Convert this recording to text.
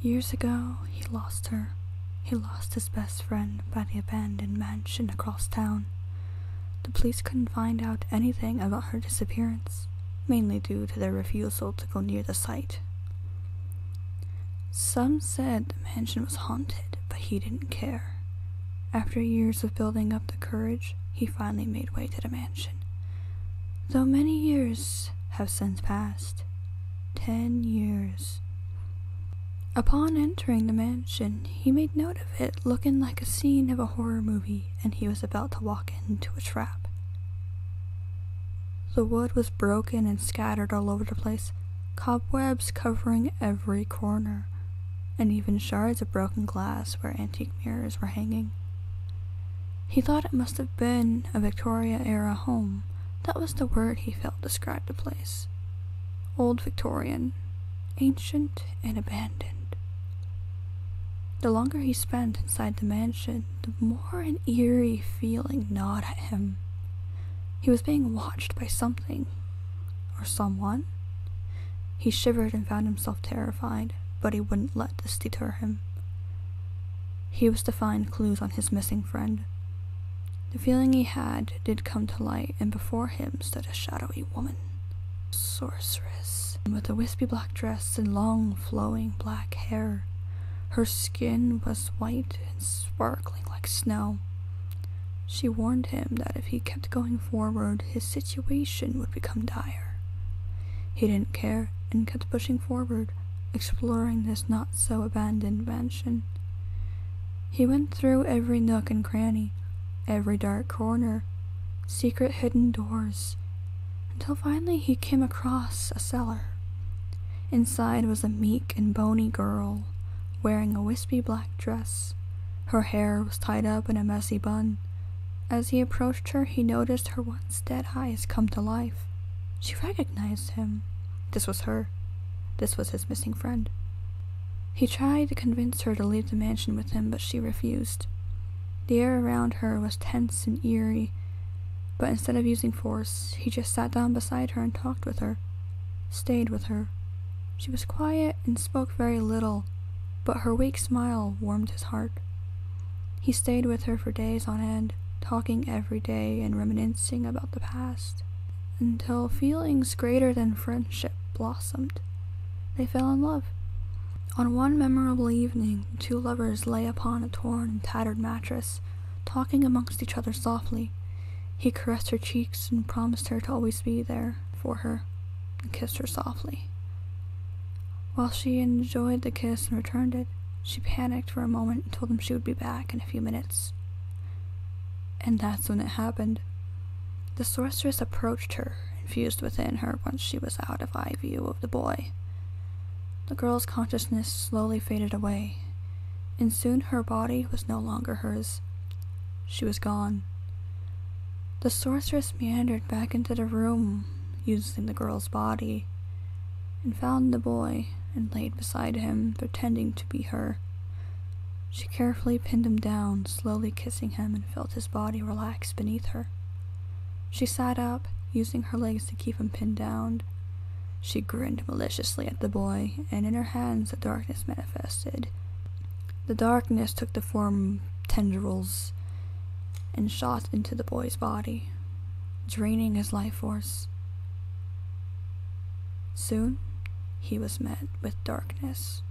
Years ago, he lost her. He lost his best friend by the abandoned mansion across town. The police couldn't find out anything about her disappearance, mainly due to their refusal to go near the site. Some said the mansion was haunted, but he didn't care. After years of building up the courage, he finally made way to the mansion. Though many years have since passed. 10 years. Upon entering the mansion, he made note of it looking like a scene of a horror movie, and he was about to walk into a trap. The wood was broken and scattered all over the place, cobwebs covering every corner, and even shards of broken glass where antique mirrors were hanging. He thought it must have been a Victoria-era home. That was the word he felt described the place. Old Victorian, ancient and abandoned. The longer he spent inside the mansion, the more an eerie feeling gnawed at him. He was being watched by something, or someone. He shivered and found himself terrified, but he wouldn't let this deter him. He was to find clues on his missing friend. The feeling he had did come to light, and before him stood a shadowy woman. Sorceress, with a wispy black dress and long flowing black hair. Her skin was white and sparkling like snow. She warned him that if he kept going forward, his situation would become dire. He didn't care and kept pushing forward, exploring this not-so-abandoned mansion. He went through every nook and cranny, every dark corner, secret hidden doors, until finally he came across a cellar. Inside was a meek and bony girl, wearing a wispy black dress. Her hair was tied up in a messy bun. As he approached her, he noticed her once dead eyes come to life. She recognized him. This was her. This was his missing friend. He tried to convince her to leave the mansion with him, but she refused. The air around her was tense and eerie, but instead of using force, he just sat down beside her and talked with her, stayed with her. She was quiet and spoke very little, but her weak smile warmed his heart. He stayed with her for days on end, talking every day and reminiscing about the past, until feelings greater than friendship blossomed. They fell in love. On one memorable evening, the two lovers lay upon a torn and tattered mattress, talking amongst each other softly. He caressed her cheeks and promised her to always be there for her, and kissed her softly. While she enjoyed the kiss and returned it, she panicked for a moment and told him she would be back in a few minutes. And that's when it happened. The sorceress approached her and fused within her once she was out of eye view of the boy. The girl's consciousness slowly faded away, and soon her body was no longer hers. She was gone. The sorceress meandered back into the room, using the girl's body, and found the boy and laid beside him, pretending to be her. She carefully pinned him down, slowly kissing him, and felt his body relax beneath her. She sat up, using her legs to keep him pinned down. She grinned maliciously at the boy, and in her hands the darkness manifested. The darkness took the form of tendrils and shot into the boy's body, draining his life force. Soon, he was met with darkness.